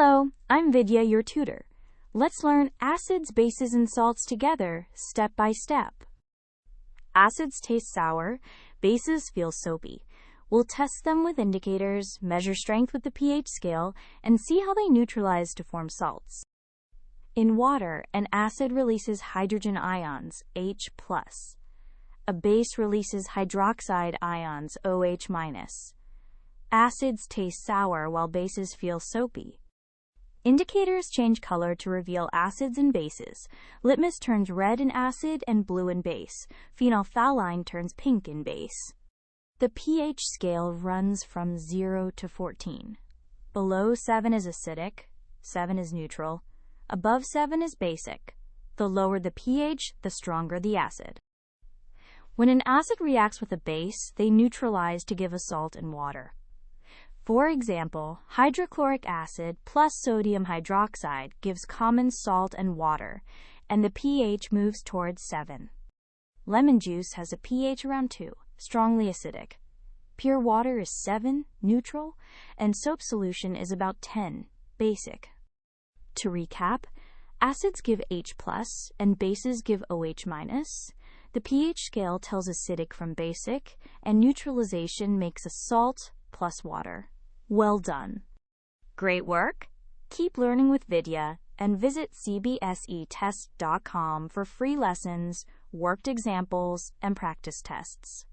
Hello, I'm Vidya, your tutor. Let's learn acids, bases, and salts together, step by step. Acids taste sour, bases feel soapy. We'll test them with indicators, measure strength with the pH scale, and see how they neutralize to form salts. In water, an acid releases hydrogen ions, H+. A base releases hydroxide ions, OH-. Acids taste sour while bases feel soapy. Indicators change color to reveal acids and bases. Litmus turns red in acid and blue in base. Phenolphthalein turns pink in base. The pH scale runs from 0 to 14. Below 7 is acidic, 7 is neutral. Above 7 is basic. The lower the pH, the stronger the acid. When an acid reacts with a base, they neutralize to give a salt and water. For example, hydrochloric acid plus sodium hydroxide gives common salt and water, and the pH moves towards 7. Lemon juice has a pH around 2, strongly acidic. Pure water is 7, neutral, and soap solution is about 10, basic. To recap, acids give H+, and bases give OH-. The pH scale tells acidic from basic, and neutralization makes a salt plus water. Well done! Great work! Keep learning with Vidya and visit CBSETest.com for free lessons, worked examples, and practice tests.